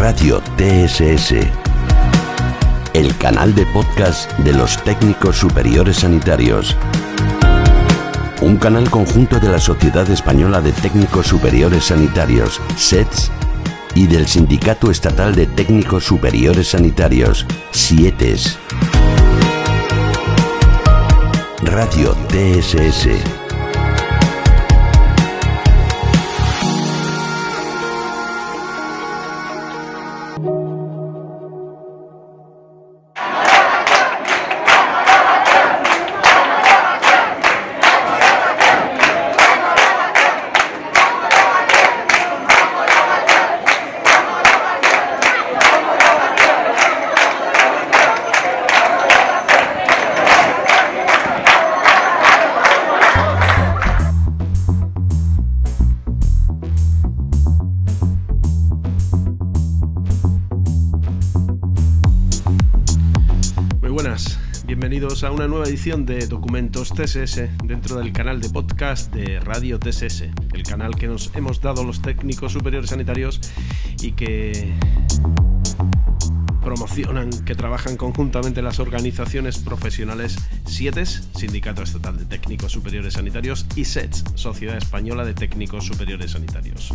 Radio TSS, el canal de podcast de los técnicos superiores sanitarios. Un canal conjunto de la Sociedad Española de Técnicos Superiores Sanitarios, SETS, y del Sindicato Estatal de Técnicos Superiores Sanitarios, SIETES. Radio TSS. Bienvenidos a una nueva edición de Documentos TSS dentro del canal de podcast de Radio TSS, el canal que nos hemos dado los técnicos superiores sanitarios y que promocionan, que trabajan conjuntamente las organizaciones profesionales SIETES, Sindicato Estatal de Técnicos Superiores Sanitarios, y SETS, Sociedad Española de Técnicos Superiores Sanitarios.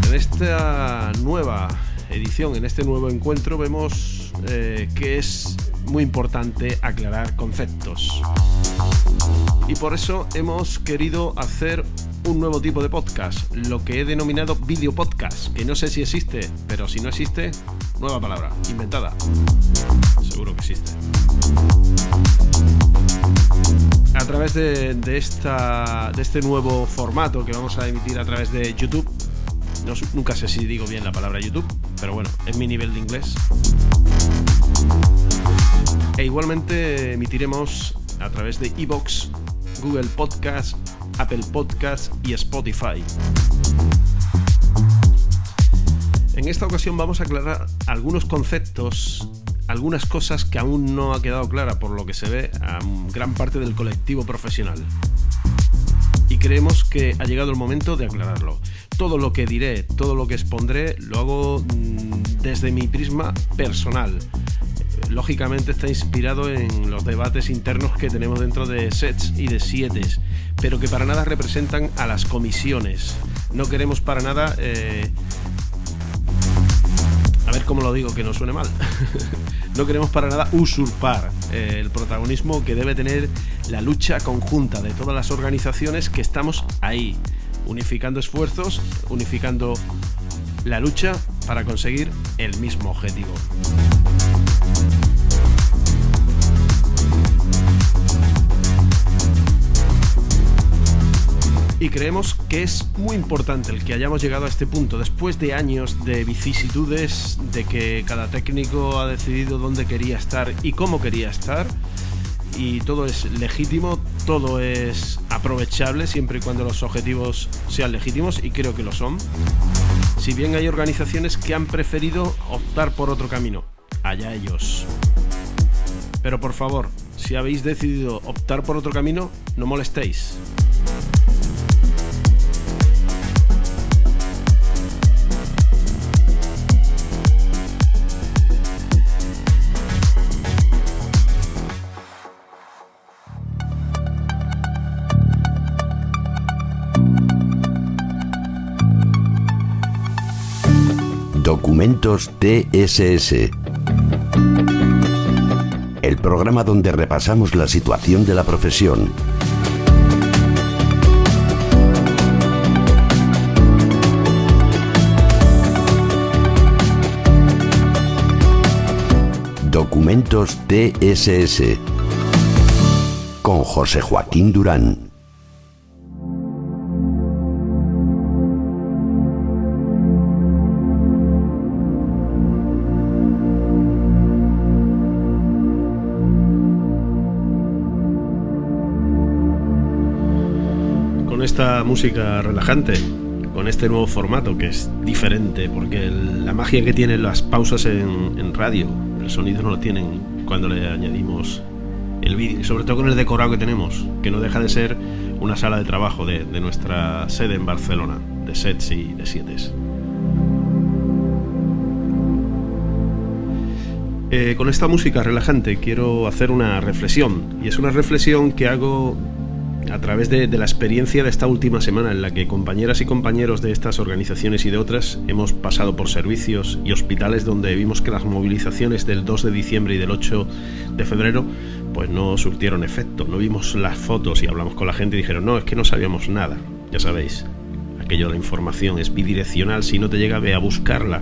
En esta nueva edición, en este nuevo encuentro, vemos que es muy importante aclarar conceptos. Y por eso hemos querido hacer un nuevo tipo de podcast, lo que he denominado video podcast, que no sé si existe, pero si no existe, nueva palabra, inventada. Seguro que existe. A través de este nuevo formato que vamos a emitir a través de YouTube. Nunca sé si digo bien la palabra YouTube, pero bueno, es mi nivel de inglés. E igualmente emitiremos a través de iVoox, Google Podcast, Apple Podcast y Spotify. En esta ocasión vamos a aclarar algunos conceptos, algunas cosas que aún no ha quedado clara por lo que se ve a gran parte del colectivo profesional. Y creemos que ha llegado el momento de aclararlo. Todo lo que diré, todo lo que expondré, lo hago desde mi prisma personal. Lógicamente está inspirado en los debates internos que tenemos dentro de SETS y de SIETES, pero que para nada representan a las comisiones. No queremos para nada... A ver cómo lo digo, que no suene mal. No queremos para nada usurpar el protagonismo que debe tener la lucha conjunta de todas las organizaciones que estamos ahí, unificando esfuerzos, unificando la lucha para conseguir el mismo objetivo. Y creemos que es muy importante el que hayamos llegado a este punto, después de años de vicisitudes, de que cada técnico ha decidido dónde quería estar y cómo quería estar, y todo es legítimo, todo es aprovechable siempre y cuando los objetivos sean legítimos, y creo que lo son. Si bien hay organizaciones que han preferido optar por otro camino, allá ellos. Pero por favor, si habéis decidido optar por otro camino, no molestéis. Documentos TSS, el programa donde repasamos la situación de la profesión. Documentos TSS, con José Joaquín Durán. Esta música relajante, con este nuevo formato que es diferente, porque la magia que tienen las pausas en radio, el sonido no lo tienen cuando le añadimos el vídeo, y sobre todo con el decorado que tenemos, que no deja de ser una sala de trabajo de nuestra sede en Barcelona, de SETS y de SIETES. Con esta música relajante quiero hacer una reflexión, y es una reflexión que hago a través de la experiencia de esta última semana, en la que compañeras y compañeros de estas organizaciones y de otras hemos pasado por servicios y hospitales donde vimos que las movilizaciones del 2 de diciembre y del 8 de febrero pues no surtieron efecto. No vimos las fotos y hablamos con la gente y dijeron: no, es que no sabíamos nada. Ya sabéis, aquello de la información es bidireccional, si no te llega, ve a buscarla.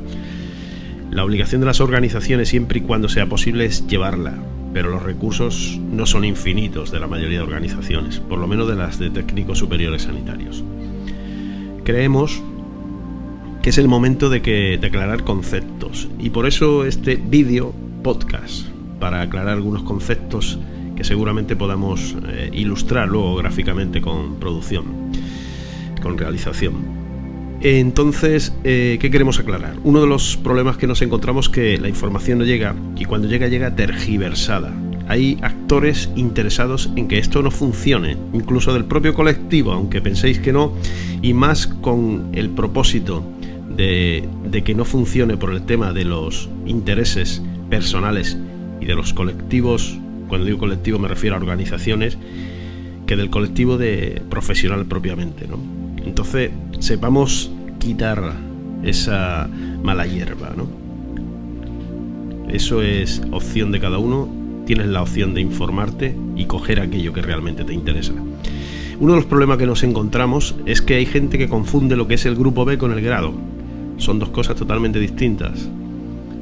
La obligación de las organizaciones, siempre y cuando sea posible, es llevarla, pero los recursos no son infinitos de la mayoría de organizaciones, por lo menos de las de técnicos superiores sanitarios. Creemos que es el momento de aclarar conceptos, y por eso este vídeo podcast, para aclarar algunos conceptos que seguramente podamos ilustrar luego gráficamente con producción, con realización. Entonces, ¿qué queremos aclarar? Uno de los problemas que nos encontramos es que la información no llega, y cuando llega tergiversada. Hay actores interesados en que esto no funcione, incluso del propio colectivo, aunque penséis que no, y más con el propósito de que no funcione por el tema de los intereses personales y de los colectivos. Cuando digo colectivo me refiero a organizaciones, que del colectivo de profesional propiamente, ¿no? Entonces, sepamos quitar esa mala hierba, ¿no? Eso es opción de cada uno. Tienes la opción de informarte y coger aquello que realmente te interesa. Uno de los problemas que nos encontramos es que hay gente que confunde lo que es el grupo B con el grado. Son dos cosas totalmente distintas.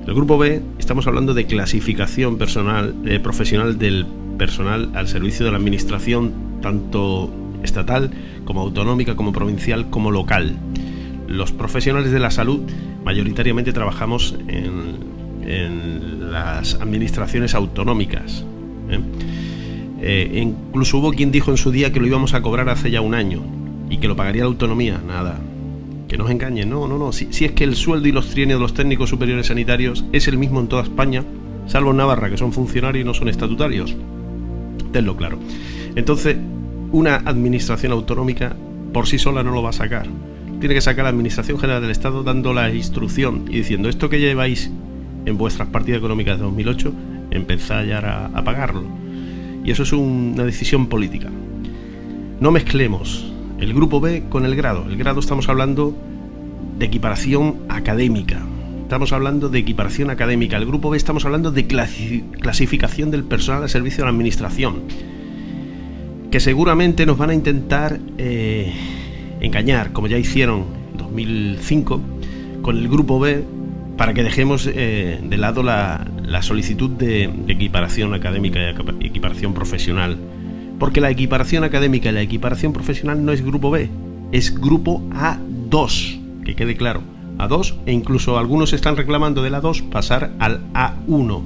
El grupo B, estamos hablando de clasificación profesional del personal al servicio de la administración, tanto estatal como autonómica, como provincial, como local. Los profesionales de la salud mayoritariamente trabajamos en las administraciones autonómicas, incluso hubo quien dijo en su día que lo íbamos a cobrar hace ya un año y que lo pagaría la autonomía. Nada, que nos engañen. No, si es que el sueldo y los trienios de los técnicos superiores sanitarios es el mismo en toda España, salvo en Navarra, que son funcionarios y no son estatutarios. Tenlo claro. Entonces, una administración autonómica por sí sola no lo va a sacar. Tiene que sacar la Administración General del Estado dando la instrucción y diciendo: esto que lleváis en vuestras partidas económicas de 2008, empezad ya a pagarlo. Y eso es una decisión política. No mezclemos el grupo B con el grado. El grado, estamos hablando de equiparación académica. Estamos hablando de equiparación académica. El grupo B, estamos hablando de clasificación del personal al servicio de la administración, que seguramente nos van a intentar engañar, como ya hicieron en 2005 con el grupo B, para que dejemos de lado la solicitud de equiparación académica y equiparación profesional, porque la equiparación académica y la equiparación profesional no es grupo B, es grupo A2, que quede claro, A2, e incluso algunos están reclamando del A2 pasar al A1,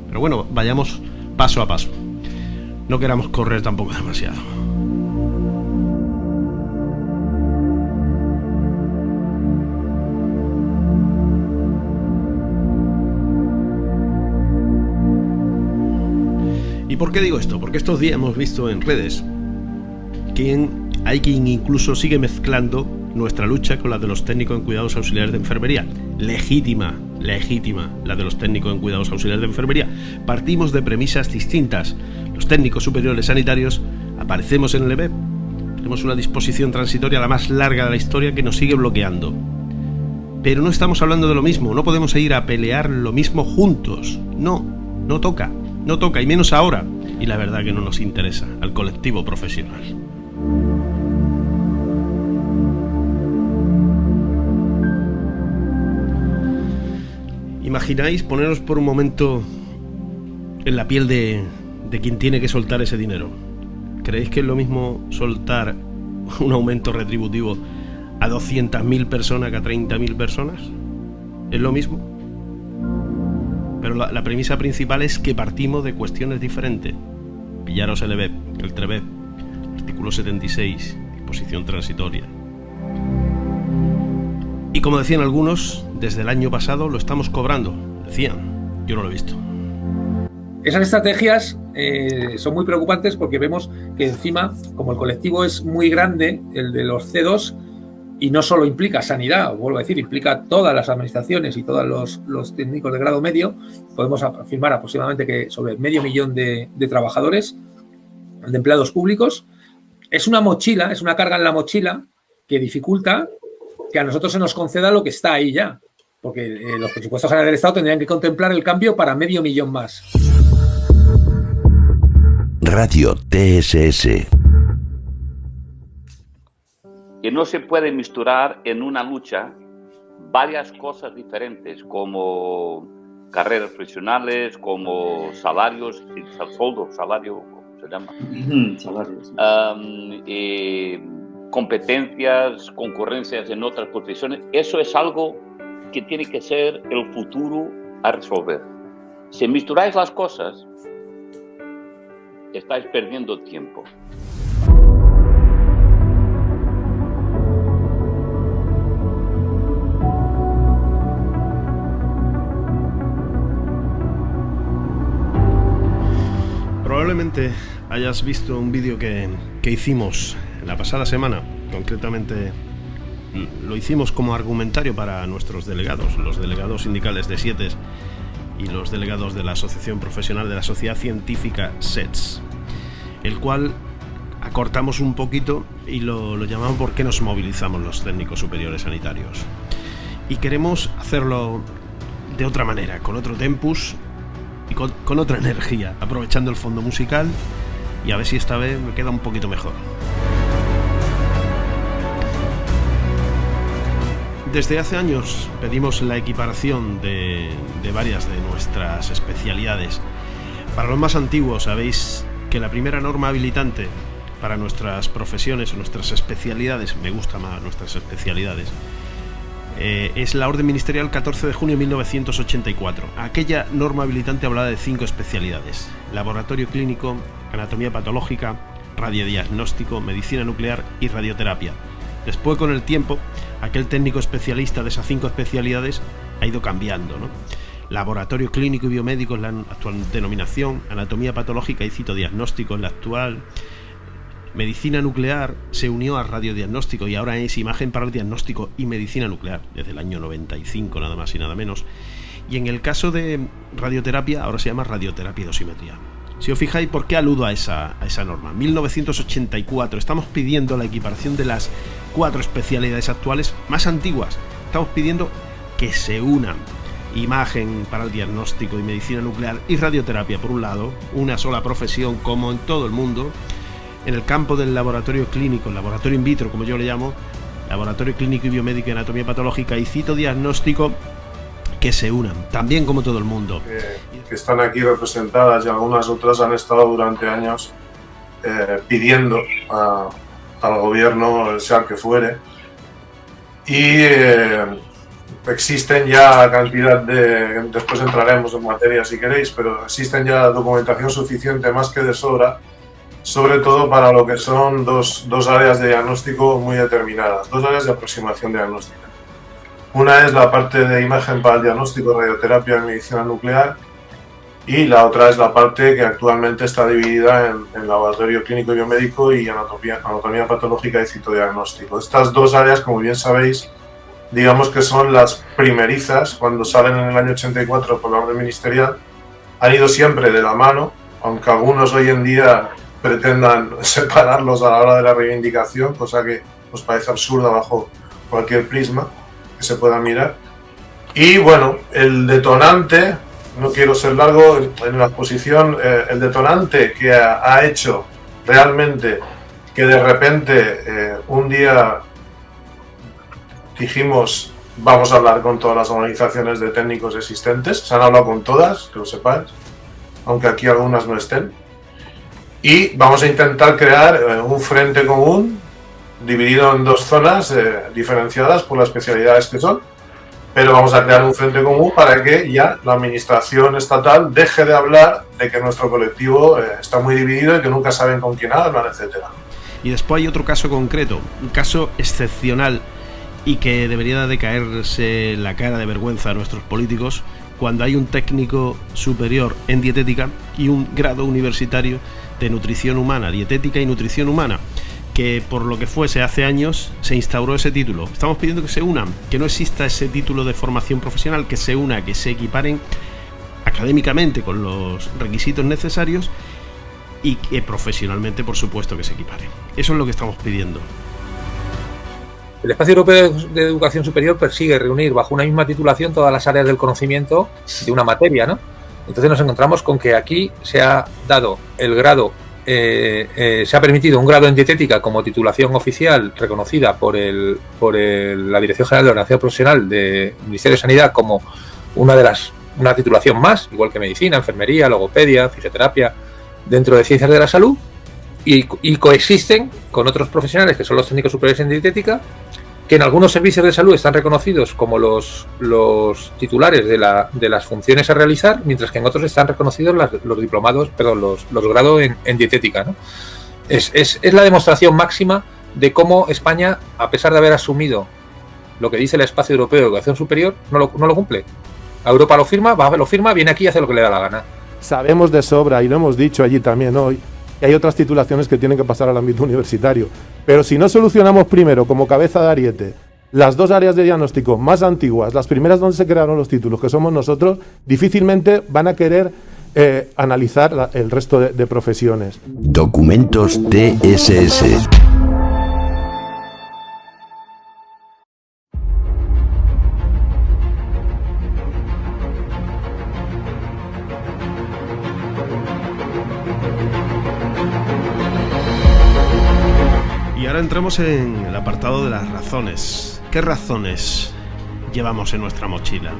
pero bueno, vayamos paso a paso. No queramos correr tampoco demasiado. ¿Y por qué digo esto? Porque estos días hemos visto en redes que hay quien incluso sigue mezclando nuestra lucha con la de los técnicos en cuidados auxiliares de enfermería. Legítima, la de los técnicos en cuidados auxiliares de enfermería. Partimos de premisas distintas. Los técnicos superiores sanitarios aparecemos en el EBEP. Tenemos una disposición transitoria, la más larga de la historia, que nos sigue bloqueando. Pero no estamos hablando de lo mismo. No podemos ir a pelear lo mismo juntos. No toca, y menos ahora. Y la verdad que no nos interesa al colectivo profesional. ¿Imagináis poneros por un momento en la piel de quien tiene que soltar ese dinero? ¿Creéis que es lo mismo soltar un aumento retributivo a 200.000 personas que a 30.000 personas? ¿Es lo mismo? Pero la premisa principal es que partimos de cuestiones diferentes. Pillaros el EBEP, el TREBEP, artículo 76, disposición transitoria. Y como decían algunos, desde el año pasado lo estamos cobrando. Decían, yo no lo he visto. Esas estrategias son muy preocupantes porque vemos que encima, como el colectivo es muy grande, el de los C2, y no solo implica sanidad, os vuelvo a decir, implica todas las administraciones y todos los técnicos de grado medio, podemos afirmar aproximadamente que sobre 500.000 de trabajadores, de empleados públicos. Es una mochila, es una carga en la mochila que dificulta que a nosotros se nos conceda lo que está ahí ya, porque los presupuestos generales del Estado tendrían que contemplar el cambio para 500.000 más. Radio TSS. Que no se puede misturar en una lucha varias cosas diferentes, como carreras profesionales, como salarios, salario, ¿cómo se llama? Salarios. Competencias, concurrencias en otras profesiones. Eso es algo que tiene que ser el futuro a resolver. Si misturáis las cosas, estáis perdiendo tiempo. Probablemente hayas visto un vídeo que hicimos la pasada semana. Concretamente lo hicimos como argumentario para nuestros delegados, los delegados sindicales de SIETES y los delegados de la Asociación Profesional de la Sociedad Científica SETS, el cual acortamos un poquito y lo llamamos ¿Por qué nos movilizamos los técnicos superiores sanitarios? Y queremos hacerlo de otra manera, con otro tempus y con otra energía, aprovechando el fondo musical, y a ver si esta vez me queda un poquito mejor. Desde hace años pedimos la equiparación de varias de nuestras especialidades. Para los más antiguos sabéis que la primera norma habilitante para nuestras profesiones o nuestras especialidades, me gusta más nuestras especialidades, es la Orden Ministerial 14 de junio de 1984. Aquella norma habilitante hablaba de 5 especialidades: laboratorio clínico, anatomía patológica, radiodiagnóstico, medicina nuclear y radioterapia. Después, con el tiempo, aquel técnico especialista de esas 5 especialidades ha ido cambiando, ¿no? Laboratorio clínico y biomédico es la actual denominación, anatomía patológica y citodiagnóstico es la actual. Medicina nuclear se unió a radiodiagnóstico y ahora es imagen para el diagnóstico y medicina nuclear, desde el año 95, nada más y nada menos. Y en el caso de radioterapia, ahora se llama radioterapia y dosimetría. Si os fijáis, ¿por qué aludo a esa norma? 1984, estamos pidiendo la equiparación de las 4 especialidades actuales más antiguas. Estamos pidiendo que se unan imagen para el diagnóstico y medicina nuclear y radioterapia por un lado, una sola profesión como en todo el mundo. En el campo del laboratorio clínico, el laboratorio in vitro, como yo le llamo, laboratorio clínico y biomédico y anatomía patológica y citodiagnóstico, que se unan, también como todo el mundo. Que están aquí representadas, y algunas otras han estado durante años pidiendo al gobierno, sea el que fuere, y existen ya cantidad de, después entraremos en materia si queréis, pero existen ya documentación suficiente, más que de sobra, sobre todo para lo que son dos áreas de diagnóstico muy determinadas, 2 áreas de aproximación diagnóstica. Una es la parte de imagen para el diagnóstico, radioterapia y medicina nuclear, y la otra es la parte que actualmente está dividida en laboratorio clínico y biomédico y anatomía patológica y citodiagnóstico. Estas 2 áreas, como bien sabéis, digamos que son las primerizas, cuando salen en el año 84 por la orden ministerial, han ido siempre de la mano, aunque algunos hoy en día pretendan separarlos a la hora de la reivindicación, cosa que nos parece absurda bajo cualquier prisma que se pueda mirar. Y bueno, el detonante, no quiero ser largo en la exposición, el detonante que ha hecho realmente que de repente un día dijimos vamos a hablar con todas las organizaciones de técnicos existentes, se han hablado con todas, que lo sepáis, aunque aquí algunas no estén, y vamos a intentar crear un frente común dividido en 2 zonas diferenciadas por las especialidades que son, pero vamos a crear un frente común para que ya la administración estatal deje de hablar de que nuestro colectivo está muy dividido y que nunca saben con quién hablan, etcétera. Y después hay otro caso concreto, un caso excepcional y que debería de caerse la cara de vergüenza a nuestros políticos, cuando hay un técnico superior en dietética y un grado universitario de nutrición humana, dietética y nutrición humana, que por lo que fuese hace años se instauró ese título. Estamos pidiendo que se unan, que no exista ese título de formación profesional, que se una, que se equiparen académicamente con los requisitos necesarios y que profesionalmente, por supuesto, que se equiparen. Eso es lo que estamos pidiendo. El Espacio Europeo de Educación Superior persigue reunir bajo una misma titulación todas las áreas del conocimiento de una materia, ¿no? Entonces nos encontramos con que aquí se ha dado el grado, se ha permitido un grado en dietética como titulación oficial reconocida por la Dirección General de Ordenación Profesional del Ministerio de Sanidad como una titulación más, igual que medicina, enfermería, logopedia, fisioterapia, dentro de ciencias de la salud, y coexisten con otros profesionales que son los técnicos superiores en dietética, que en algunos servicios de salud están reconocidos como los titulares de las funciones a realizar, mientras que en otros están reconocidos los diplomados, perdón, los grados en dietética, ¿no? Es la demostración máxima de cómo España, a pesar de haber asumido lo que dice el Espacio Europeo de Educación Superior, no lo cumple. A Europa lo firma, viene aquí y hace lo que le da la gana. Sabemos de sobra, y lo hemos dicho allí también hoy, que hay otras titulaciones que tienen que pasar al ámbito universitario. Pero si no solucionamos primero, como cabeza de ariete, las dos áreas de diagnóstico más antiguas, las primeras donde se crearon los títulos, que somos nosotros, difícilmente van a querer analizar el resto de profesiones. Documentos TSS. Y ahora entramos en el apartado de las razones. ¿Qué razones llevamos en nuestra mochila?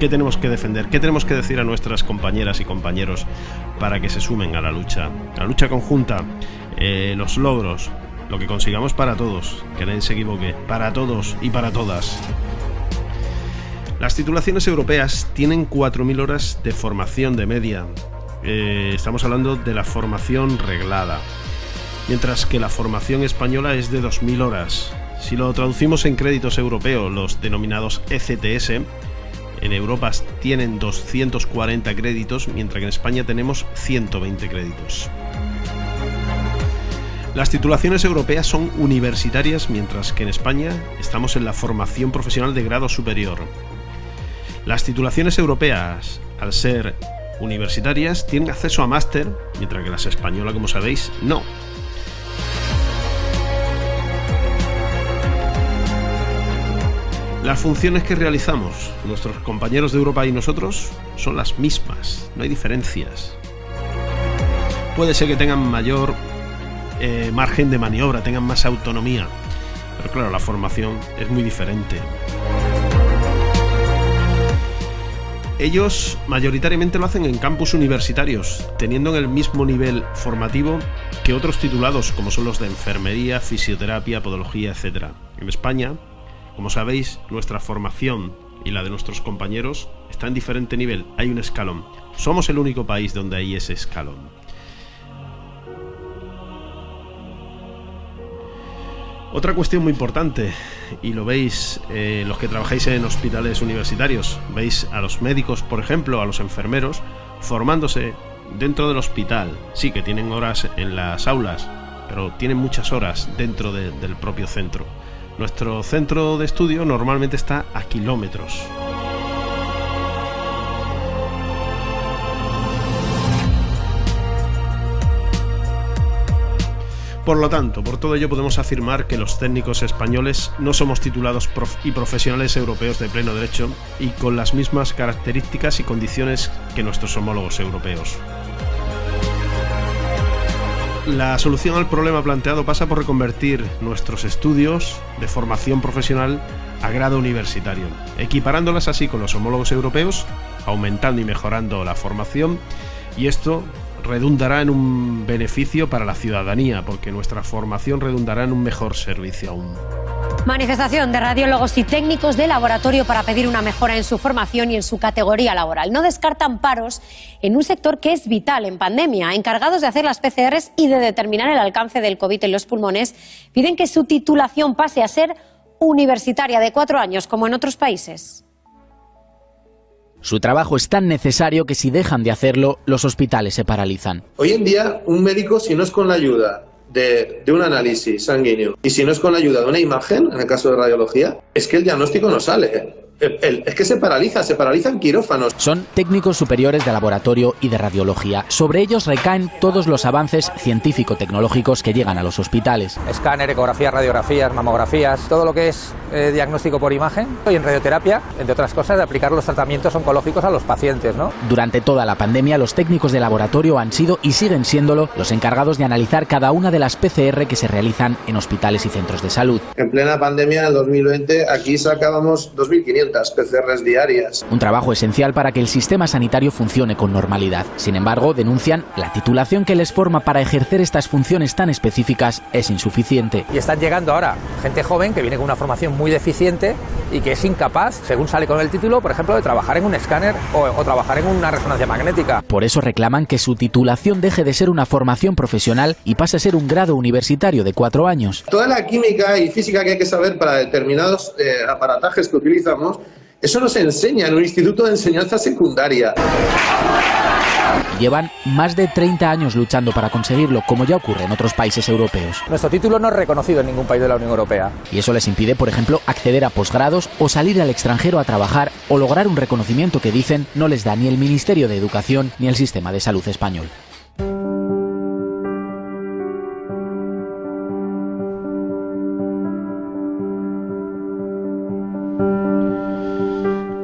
¿Qué tenemos que defender? ¿Qué tenemos que decir a nuestras compañeras y compañeros para que se sumen a la lucha? La lucha conjunta, los logros, lo que consigamos para todos, que nadie se equivoque, para todos y para todas. Las titulaciones europeas tienen 4.000 horas de formación de media. Estamos hablando de la formación reglada, mientras que la formación española es de 2.000 horas. Si lo traducimos en créditos europeos, los denominados ECTS, en Europa tienen 240 créditos, mientras que en España tenemos 120 créditos. Las titulaciones europeas son universitarias, mientras que en España estamos en la formación profesional de grado superior. Las titulaciones europeas, al ser universitarias, tienen acceso a máster, mientras que las españolas, como sabéis, no. Las funciones que realizamos nuestros compañeros de Europa y nosotros son las mismas, no hay diferencias. Puede ser que tengan mayor margen de maniobra, tengan más autonomía, pero claro, la formación es muy diferente. Ellos mayoritariamente lo hacen en campus universitarios, teniendo el mismo nivel formativo que otros titulados, como son los de enfermería, fisioterapia, podología, etc. En España, como sabéis, nuestra formación y la de nuestros compañeros está en diferente nivel, hay un escalón. Somos el único país donde hay ese escalón. Otra cuestión muy importante, y lo veis los que trabajáis en hospitales universitarios, veis a los médicos, por ejemplo, a los enfermeros, formándose dentro del hospital. Sí que tienen horas en las aulas, pero tienen muchas horas dentro del propio centro. Nuestro centro de estudio normalmente está a kilómetros. Por lo tanto, por todo ello podemos afirmar que los técnicos españoles no somos titulados y profesionales europeos de pleno derecho y con las mismas características y condiciones que nuestros homólogos europeos. La solución al problema planteado pasa por reconvertir nuestros estudios de formación profesional a grado universitario, equiparándolas así con los homólogos europeos, aumentando y mejorando la formación, y esto redundará en un beneficio para la ciudadanía, porque nuestra formación redundará en un mejor servicio aún. Manifestación de radiólogos y técnicos de laboratorio para pedir una mejora en su formación y en su categoría laboral. No descartan paros en un sector que es vital en pandemia. Encargados de hacer las PCRs y de determinar el alcance del COVID en los pulmones, piden que su titulación pase a ser universitaria de 4 años, como en otros países. Su trabajo es tan necesario que si dejan de hacerlo, los hospitales se paralizan. Hoy en día, un médico, si no es con la ayuda de un análisis sanguíneo y si no es con la ayuda de una imagen, en el caso de radiología, es que el diagnóstico no sale. Es que se paralizan quirófanos. Son técnicos superiores de laboratorio y de radiología. Sobre ellos recaen todos los avances científico-tecnológicos que llegan a los hospitales. Escáner, ecografías, radiografías, mamografías, todo lo que es diagnóstico por imagen y en radioterapia, entre otras cosas, de aplicar los tratamientos oncológicos a los pacientes, ¿no? Durante toda la pandemia, los técnicos de laboratorio han sido y siguen siéndolo los encargados de analizar cada una de las PCR que se realizan en hospitales y centros de salud. En plena pandemia, en el 2020, aquí sacábamos 2.500 PCRs diarias. Un trabajo esencial para que el sistema sanitario funcione con normalidad. Sin embargo, denuncian la titulación que les forma para ejercer estas funciones tan específicas es insuficiente. Y están llegando ahora gente joven que viene con una formación muy deficiente y que es incapaz, según sale con el título, por ejemplo, de trabajar en un escáner o trabajar en una resonancia magnética. Por eso reclaman que su titulación deje de ser una formación profesional y pase a ser un grado universitario de 4 años. Toda la química y física que hay que saber para determinados aparatajes que utilizamos, eso no se enseña en un instituto de enseñanza secundaria. Llevan más de 30 años luchando para conseguirlo, como ya ocurre en otros países europeos. Nuestro título no es reconocido en ningún país de la Unión Europea. Y eso les impide, por ejemplo, acceder a posgrados o salir al extranjero a trabajar o lograr un reconocimiento que dicen no les da ni el Ministerio de Educación ni el sistema de salud español.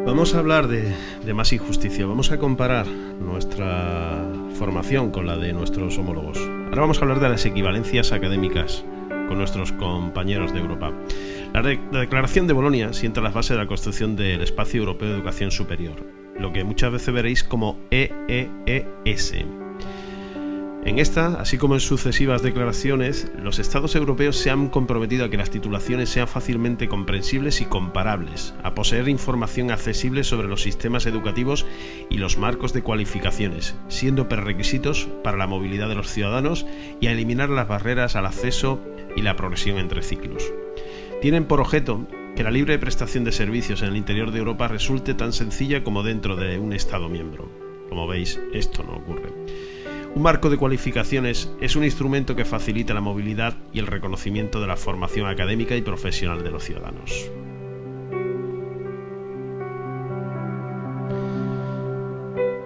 Vamos a hablar de más injusticia. Vamos a comparar nuestra formación con la de nuestros homólogos. Ahora vamos a hablar de las equivalencias académicas con nuestros compañeros de Europa. La Declaración de Bolonia sienta las bases de la construcción del Espacio Europeo de Educación Superior, lo que muchas veces veréis como EEES. En esta, así como en sucesivas declaraciones, los Estados europeos se han comprometido a que las titulaciones sean fácilmente comprensibles y comparables, a poseer información accesible sobre los sistemas educativos y los marcos de cualificaciones, siendo prerequisitos para la movilidad de los ciudadanos y a eliminar las barreras al acceso y la progresión entre ciclos. Tienen por objeto que la libre prestación de servicios en el interior de Europa resulte tan sencilla como dentro de un Estado miembro. Como veis, esto no ocurre. Un marco de cualificaciones es un instrumento que facilita la movilidad y el reconocimiento de la formación académica y profesional de los ciudadanos.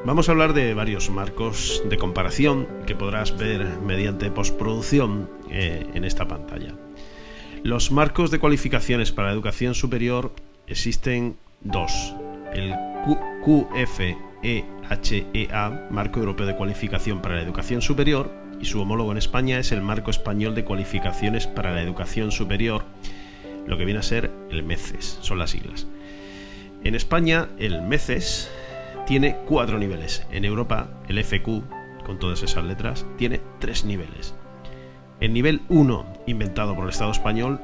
Vamos a hablar de varios marcos de comparación que podrás ver mediante postproducción en esta pantalla. Los marcos de cualificaciones para la educación superior existen dos: el QFEHEA, Marco Europeo de Cualificación para la Educación Superior, y su homólogo en España es el Marco Español de Cualificaciones para la Educación Superior, lo que viene a ser el MECES, son las siglas. En España, el MECES tiene 4 niveles. En Europa, el FQ, con todas esas letras, tiene 3 niveles. El nivel 1, inventado por el Estado español,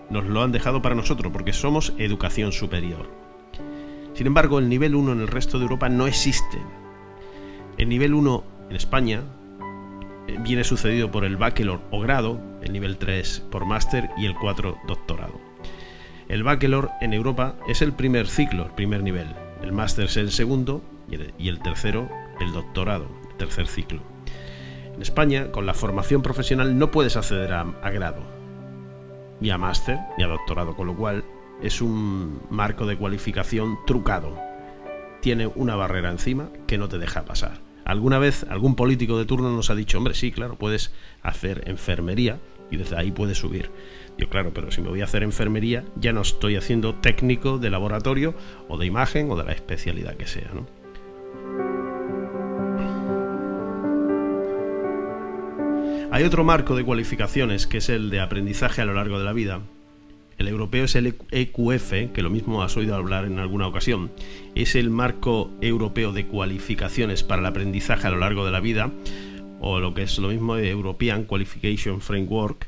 nos lo han dejado para nosotros porque somos educación superior. Sin embargo, el nivel 1 en el resto de Europa no existe. El nivel 1 en España viene sucedido por el bachelor o grado, el nivel 3 por máster y el 4 doctorado. El bachelor en Europa es el primer ciclo, el primer nivel. El máster es el segundo y el tercero el doctorado, el tercer ciclo. En España, con la formación profesional no puedes acceder a grado, ni a máster, ni a doctorado, con lo cual es un marco de cualificación trucado. Tiene una barrera encima que no te deja pasar. Alguna vez algún político de turno nos ha dicho: hombre, sí, claro, puedes hacer enfermería y desde ahí puedes subir. Yo, claro, pero si me voy a hacer enfermería ya no estoy haciendo técnico de laboratorio o de imagen o de la especialidad que sea, ¿no? Hay otro marco de cualificaciones que es el de aprendizaje a lo largo de la vida. El europeo es el EQF, que lo mismo has oído hablar en alguna ocasión. Es el marco europeo de cualificaciones para el aprendizaje a lo largo de la vida, o lo que es lo mismo de European Qualification Framework.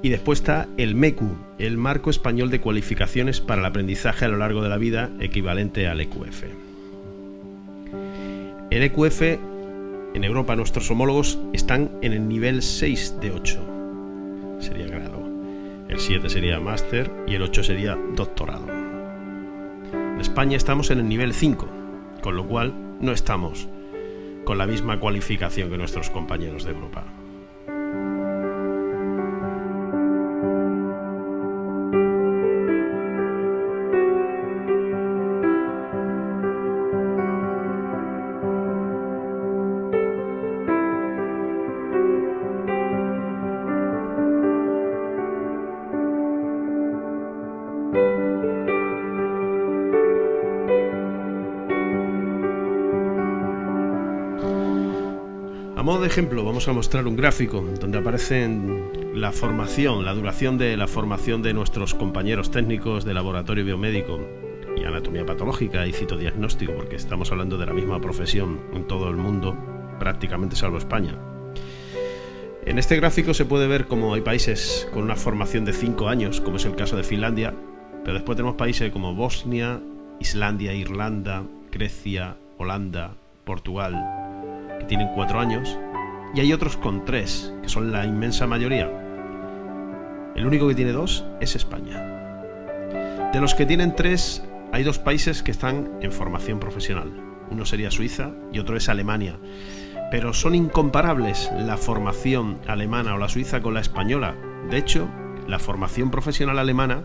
Y después está el MECU, el marco español de cualificaciones para el aprendizaje a lo largo de la vida, equivalente al EQF. El EQF, en Europa nuestros homólogos están en el nivel 6 de 8, sería grado. El 7 sería máster y el 8 sería doctorado. En España estamos en el nivel 5, con lo cual no estamos con la misma cualificación que nuestros compañeros de Europa. A modo de ejemplo, vamos a mostrar un gráfico donde aparecen la formación, la duración de la formación de nuestros compañeros técnicos de laboratorio biomédico y anatomía patológica y citodiagnóstico, porque estamos hablando de la misma profesión en todo el mundo, prácticamente salvo España. En este gráfico se puede ver cómo hay países con una formación de 5 años, como es el caso de Finlandia, pero después tenemos países como Bosnia, Islandia, Irlanda, Grecia, Holanda, Portugal, que tienen 4 años, y hay otros con 3, que son la inmensa mayoría. El único que tiene 2 es España. De los que tienen 3, hay 2 países que están en formación profesional. Uno sería Suiza y otro es Alemania. Pero son incomparables la formación alemana o la suiza con la española. De hecho, la formación profesional alemana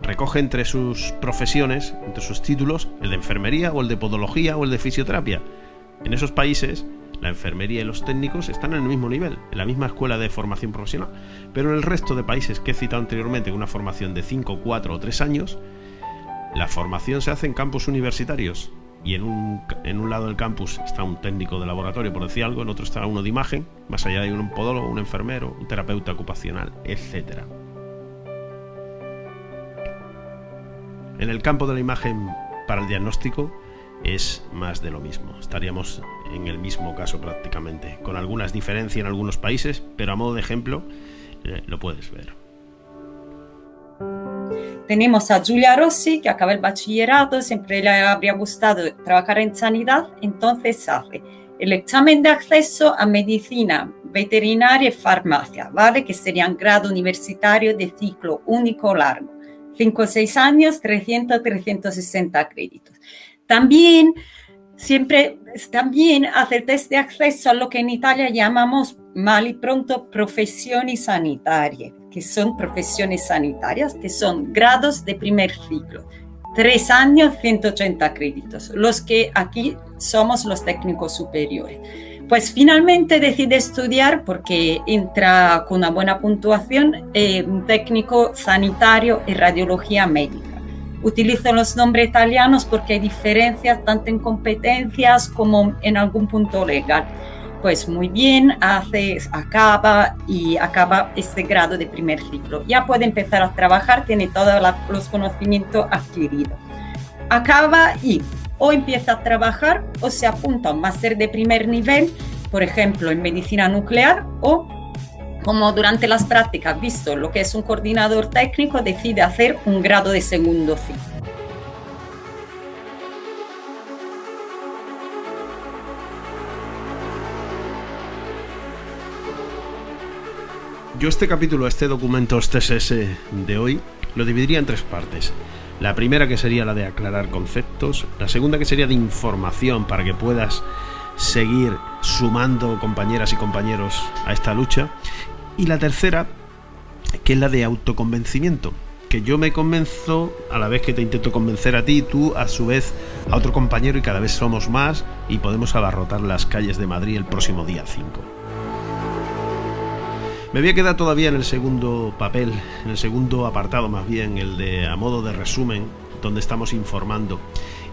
recoge entre sus profesiones, entre sus títulos, el de enfermería o el de podología o el de fisioterapia. En esos países, la enfermería y los técnicos están en el mismo nivel, en la misma escuela de formación profesional. Pero en el resto de países que he citado anteriormente, con una formación de 5, 4 o 3 años, la formación se hace en campus universitarios. Y en un lado del campus está un técnico de laboratorio, por decir algo, en otro está uno de imagen, más allá hay un podólogo, un enfermero, un terapeuta ocupacional, etc. En el campo de la imagen para el diagnóstico es más de lo mismo. Estaríamos en el mismo caso prácticamente, con algunas diferencias en algunos países, pero a modo de ejemplo lo puedes ver. Tenemos a Giulia Rossi, que acaba el bachillerato, siempre le habría gustado trabajar en sanidad, entonces hace el examen de acceso a medicina, veterinaria y farmacia, ¿vale? Que serían grado universitario de ciclo único largo, 5 o 6 años, 360 créditos. También hace el test de acceso a lo que en Italia llamamos mal y pronto professioni sanitarie, que son profesiones sanitarias, que son grados de primer ciclo, 3 años, 180 créditos, los que aquí somos los técnicos superiores. Pues finalmente decide estudiar, porque entra con una buena puntuación, un técnico sanitario y radiología médica. Utilizo los nombres italianos porque hay diferencias tanto en competencias como en algún punto legal. Pues muy bien, acaba este grado de primer ciclo. Ya puede empezar a trabajar, tiene todos los conocimientos adquiridos. Acaba y o empieza a trabajar o se apunta a un máster de primer nivel, por ejemplo, en medicina nuclear, o como durante las prácticas, visto lo que es un coordinador técnico, decide hacer un grado de segundo ciclo. Yo este capítulo, este documento, este TSS de hoy, lo dividiría en 3 partes. La primera, que sería la de aclarar conceptos, la segunda, que sería de información para que puedas seguir sumando compañeras y compañeros a esta lucha, y la tercera, que es la de autoconvencimiento, que yo me convenzo a la vez que te intento convencer a ti, y tú a su vez a otro compañero, y cada vez somos más y podemos abarrotar las calles de Madrid el próximo día 5. Me voy a quedar todavía en el segundo papel, en el segundo apartado más bien, el de a modo de resumen, donde estamos informando.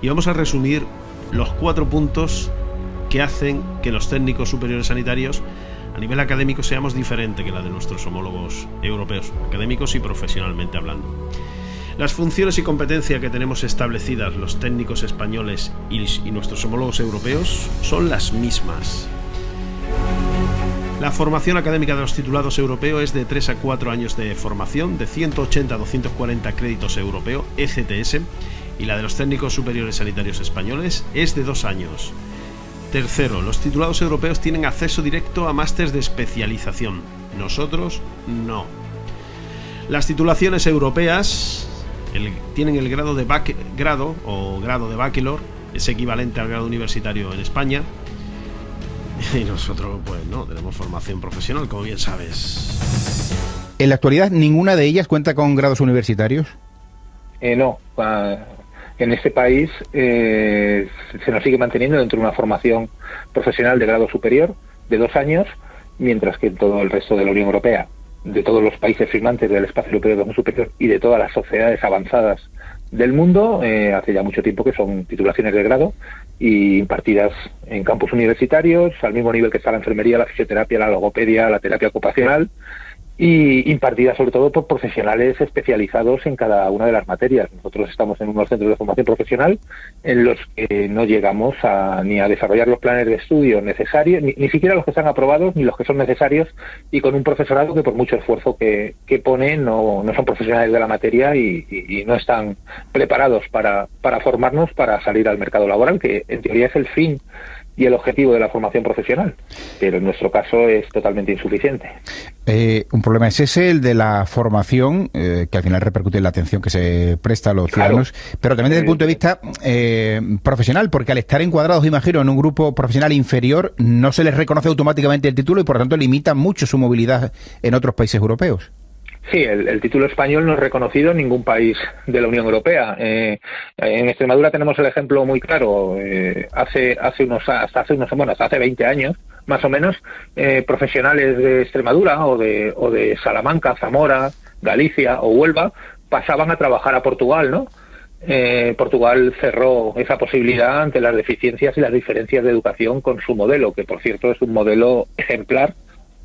Y vamos a resumir los 4 puntos que hacen que los técnicos superiores sanitarios a nivel académico seamos diferentes que la de nuestros homólogos europeos, académicos y profesionalmente hablando. Las funciones y competencias que tenemos establecidas los técnicos españoles y nuestros homólogos europeos son las mismas. La formación académica de los titulados europeos es de 3 a 4 años de formación, de 180 a 240 créditos europeos, ECTS, y la de los técnicos superiores sanitarios españoles es de 2 años. Tercero, los titulados europeos tienen acceso directo a másteres de especialización. Nosotros no. Las titulaciones europeas tienen el grado de bachelor, es equivalente al grado universitario en España. Y nosotros, pues no, tenemos formación profesional, como bien sabes. ¿En la actualidad ninguna de ellas cuenta con grados universitarios? No. En este país se nos sigue manteniendo dentro de una formación profesional de grado superior de 2 años, mientras que en todo el resto de la Unión Europea de todos los países firmantes del Espacio Europeo de Educación Superior y de todas las sociedades avanzadas del mundo. Hace ya mucho tiempo que son titulaciones de grado y impartidas en campus universitarios, al mismo nivel que está la enfermería, la fisioterapia, la logopedia, la terapia ocupacional, y impartidas sobre todo por profesionales especializados en cada una de las materias. Nosotros estamos en unos centros de formación profesional en los que no llegamos ni a desarrollar los planes de estudio necesarios, ni siquiera los que están aprobados, ni los que son necesarios, y con un profesorado que por mucho esfuerzo que pone no son profesionales de la materia y no están preparados para formarnos para salir al mercado laboral, que en teoría es el fin y el objetivo de la formación profesional, pero en nuestro caso es totalmente insuficiente. Un problema es ese, el de la formación, que al final repercute en la atención que se presta a los ciudadanos, pero también desde el punto de vista profesional, porque al estar encuadrados, imagino, en un grupo profesional inferior, no se les reconoce automáticamente el título y por lo tanto limita mucho su movilidad en otros países europeos. Sí, el título español no es reconocido en ningún país de la Unión Europea. En Extremadura tenemos el ejemplo muy claro. Hace 20 años, más o menos, profesionales de Extremadura o de Salamanca, Zamora, Galicia o Huelva pasaban a trabajar a Portugal, ¿no? Portugal cerró esa posibilidad ante las deficiencias y las diferencias de educación con su modelo, que por cierto es un modelo ejemplar,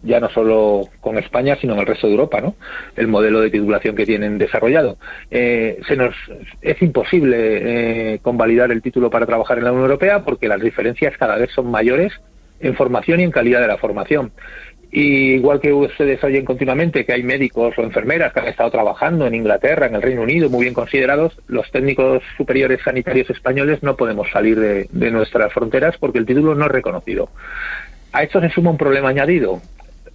ya no solo con España, sino en el resto de Europa, ¿no? El modelo de titulación que tienen desarrollado. Es imposible convalidar el título para trabajar en la Unión Europea porque las diferencias cada vez son mayores en formación y en calidad de la formación. Y igual que ustedes oyen continuamente que hay médicos o enfermeras que han estado trabajando en Inglaterra, en el Reino Unido, muy bien considerados, los técnicos superiores sanitarios españoles no podemos salir de nuestras fronteras porque el título no es reconocido. A esto se suma un problema añadido.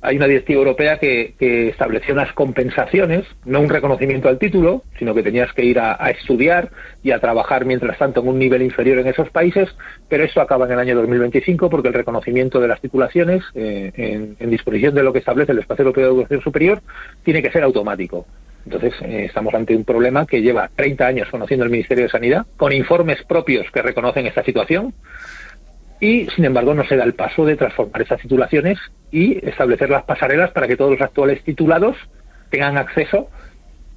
Hay una directiva europea que estableció unas compensaciones, no un reconocimiento al título, sino que tenías que ir a estudiar y a trabajar mientras tanto en un nivel inferior en esos países, pero eso acaba en el año 2025 porque el reconocimiento de las titulaciones, en disposición de lo que establece el Espacio Europeo de Educación Superior, tiene que ser automático. Entonces, estamos ante un problema que lleva 30 años conociendo el Ministerio de Sanidad, con informes propios que reconocen esta situación, y sin embargo no se da el paso de transformar estas titulaciones y establecer las pasarelas para que todos los actuales titulados tengan acceso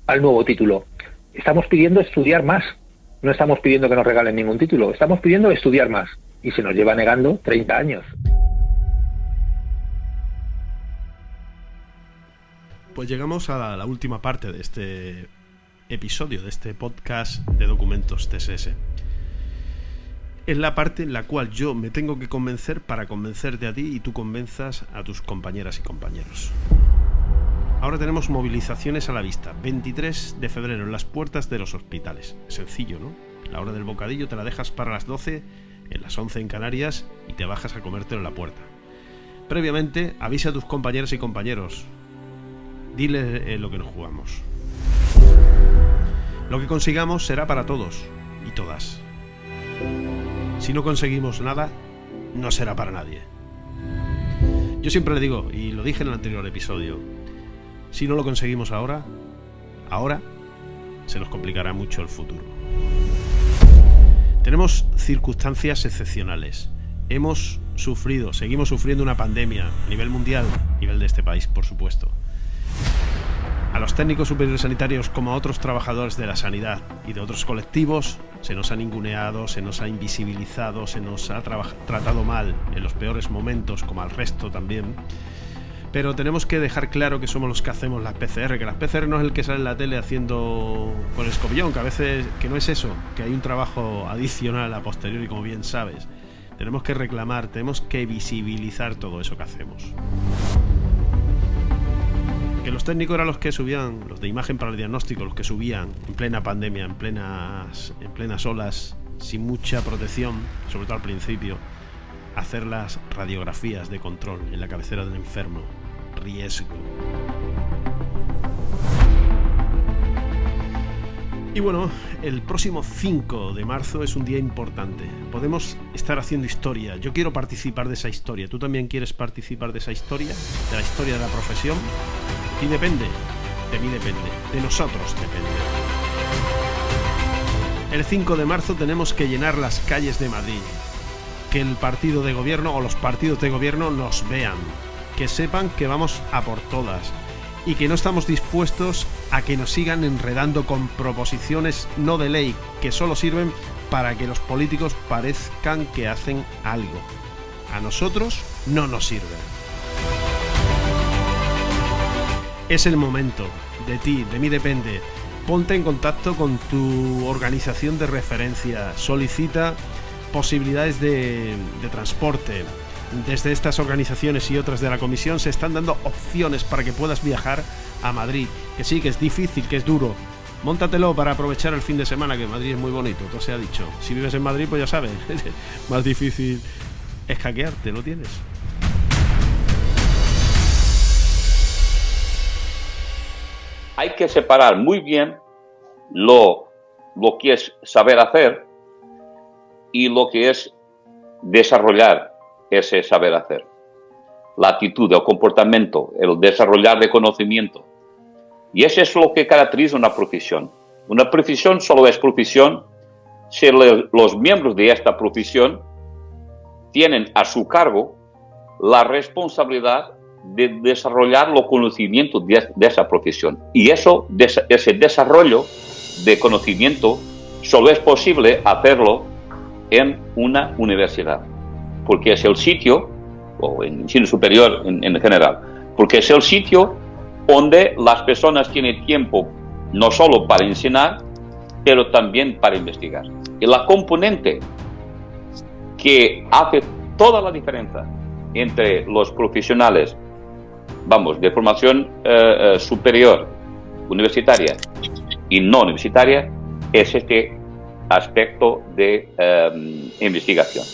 al nuevo título. Estamos pidiendo estudiar más, no estamos pidiendo que nos regalen ningún título, estamos pidiendo estudiar más y se nos lleva negando 30 años. Pues llegamos a la última parte de este episodio, de este podcast de documentos TSS. Es la parte en la cual yo me tengo que convencer para convencerte a ti y tú convenzas a tus compañeras y compañeros. Ahora tenemos movilizaciones a la vista. 23 de febrero en las puertas de los hospitales. Sencillo, ¿no? La hora del bocadillo te la dejas para las 12, en las 11 en Canarias y te bajas a comértelo en la puerta. Previamente, avisa a tus compañeras y compañeros. Dile lo que nos jugamos. Lo que consigamos será para todos y todas. Si no conseguimos nada, no será para nadie. Yo siempre le digo, y lo dije en el anterior episodio, si no lo conseguimos ahora se nos complicará mucho el futuro. Tenemos circunstancias excepcionales. Seguimos sufriendo una pandemia a nivel mundial, a nivel de este país, por supuesto. A los técnicos superiores sanitarios como a otros trabajadores de la sanidad y de otros colectivos se nos ha ninguneado, se nos ha invisibilizado, se nos ha tratado mal en los peores momentos, como al resto también. Pero tenemos que dejar claro que somos los que hacemos las PCR, que las PCR no es el que sale en la tele haciendo con el escobillón, que a veces que no es eso, que hay un trabajo adicional a posteriori, como bien sabes. Tenemos que reclamar, tenemos que visibilizar todo eso que hacemos. Que los técnicos eran los que subían, los de imagen para el diagnóstico, los que subían en plena pandemia, en plenas olas, sin mucha protección, sobre todo al principio, hacer las radiografías de control en la cabecera del enfermo. Riesgo. Y bueno, el próximo 5 de marzo es un día importante. Podemos estar haciendo historia. Yo quiero participar de esa historia. ¿Tú también quieres participar de esa historia? ¿De la historia de la profesión? Y depende. De mí depende. De nosotros depende. El 5 de marzo tenemos que llenar las calles de Madrid. Que el partido de gobierno o los partidos de gobierno nos vean. Que sepan que vamos a por todas. y que no estamos dispuestos a que nos sigan enredando con proposiciones no de ley que solo sirven para que los políticos parezcan que hacen algo. A nosotros no nos sirven. Es el momento. De ti, de mí depende. Ponte en contacto con tu organización de referencia. Solicita posibilidades de transporte. Desde estas organizaciones y otras de la comisión se están dando opciones para que puedas viajar a Madrid. Que sí, que es difícil, que es duro. Móntatelo para aprovechar el fin de semana, que Madrid es muy bonito, todo se ha dicho. Si vives en Madrid, pues ya sabes, más difícil es hackearte, lo tienes. Hay que separar muy bien lo que es saber hacer y lo que es desarrollar ese saber hacer. La actitud, el comportamiento, el desarrollar de conocimiento. Y eso es lo que caracteriza una profesión. Una profesión solo es profesión si los miembros de esta profesión tienen a su cargo la responsabilidad de desarrollar los conocimientos de esa profesión. Y ese desarrollo de conocimiento solo es posible hacerlo en una universidad, porque es el sitio, o en ensino superior en general, porque es el sitio donde las personas tienen tiempo no solo para enseñar, pero también para investigar. Y la componente que hace toda la diferencia entre los profesionales, de formación superior, universitaria y no universitaria, es este aspecto de investigación,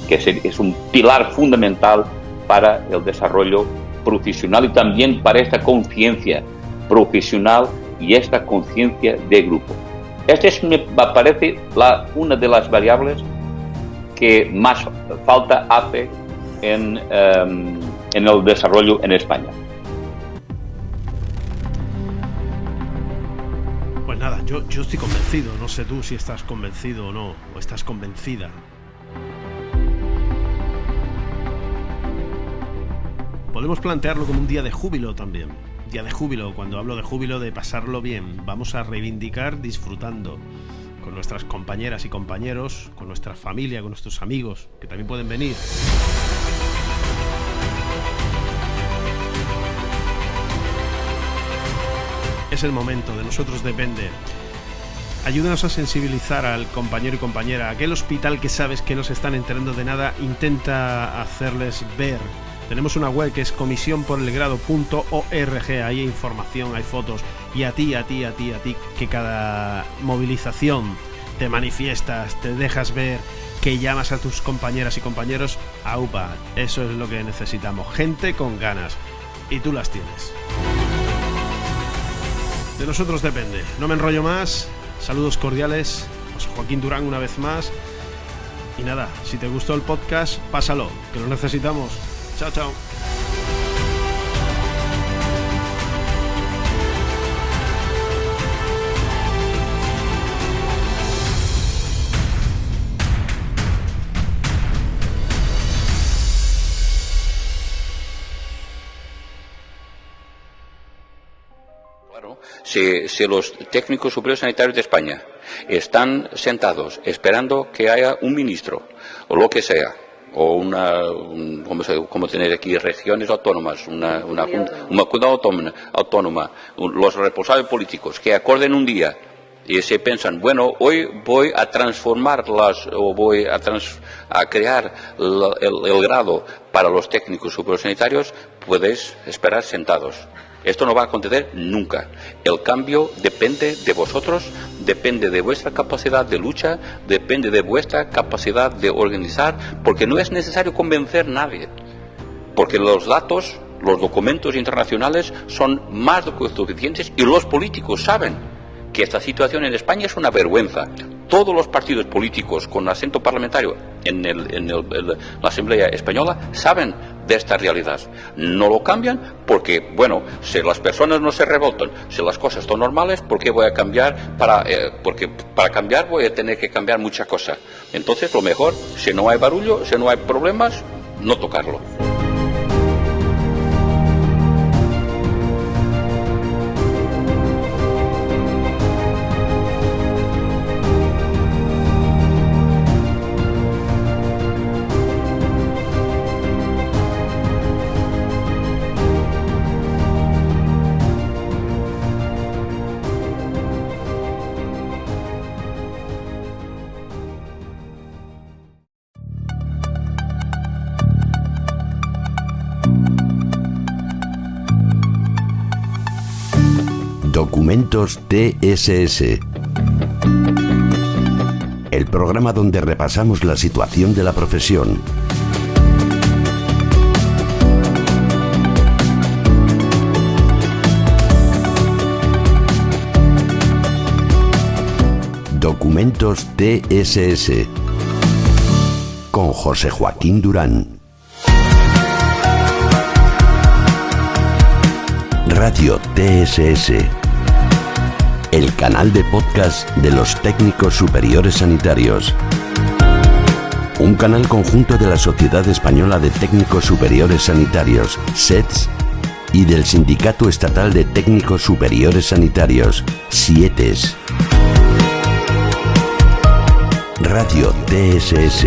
que es un pilar fundamental para el desarrollo profesional y también para esta conciencia profesional y esta conciencia de grupo. Esta me parece una de las variables que más falta hace en el desarrollo en España. Pues nada, yo estoy convencido, no sé tú si estás convencido o no, o estás convencida. Podemos plantearlo como un día de júbilo también. Día de júbilo, cuando hablo de júbilo, de pasarlo bien. Vamos a reivindicar disfrutando con nuestras compañeras y compañeros, con nuestra familia, con nuestros amigos, que también pueden venir. Es el momento, de nosotros depende. Ayúdanos a sensibilizar al compañero y compañera. Aquel hospital que sabes que no se están enterando de nada, intenta hacerles ver. Tenemos una web que es comisionporelgrado.org. Ahí hay información, hay fotos. Y a ti, que cada movilización te manifiestas, te dejas ver, que llamas a tus compañeras y compañeros. ¡Aupa! Eso es lo que necesitamos. Gente con ganas. Y tú las tienes. De nosotros depende. No me enrollo más. Saludos cordiales. José Joaquín Durán una vez más. Y nada, si te gustó el podcast, pásalo, que lo necesitamos. Chao, chao. Claro, si los técnicos superiores sanitarios de España están sentados esperando que haya un ministro o lo que sea, o como tener aquí regiones autónomas, una comunidad autónoma, los responsables políticos que acorden un día y se piensan, bueno, hoy voy a transformarlas o voy a crear el grado para los técnicos superiores sanitarios, podéis esperar sentados. Esto no va a acontecer nunca. El cambio depende de vosotros, depende de vuestra capacidad de lucha, depende de vuestra capacidad de organizar, porque no es necesario convencer a nadie. Porque los datos, los documentos internacionales son más do que suficientes y los políticos saben que esta situación en España es una vergüenza. Todos los partidos políticos con asiento parlamentario en la Asamblea Española saben de esta realidad. No lo cambian porque, bueno, si las personas no se revoltan, si las cosas están normales, ¿por qué voy a cambiar? Porque para cambiar voy a tener que cambiar muchas cosas. Entonces, lo mejor, si no hay barullo, si no hay problemas, no tocarlo. Documentos TSS. El programa donde repasamos la situación de la profesión. Documentos TSS. Con José Joaquín Durán. Radio TSS, el canal de podcast de los técnicos superiores sanitarios. Un canal conjunto de la Sociedad Española de Técnicos Superiores Sanitarios, SETS, y del Sindicato Estatal de Técnicos Superiores Sanitarios, SIETES. Radio TSS.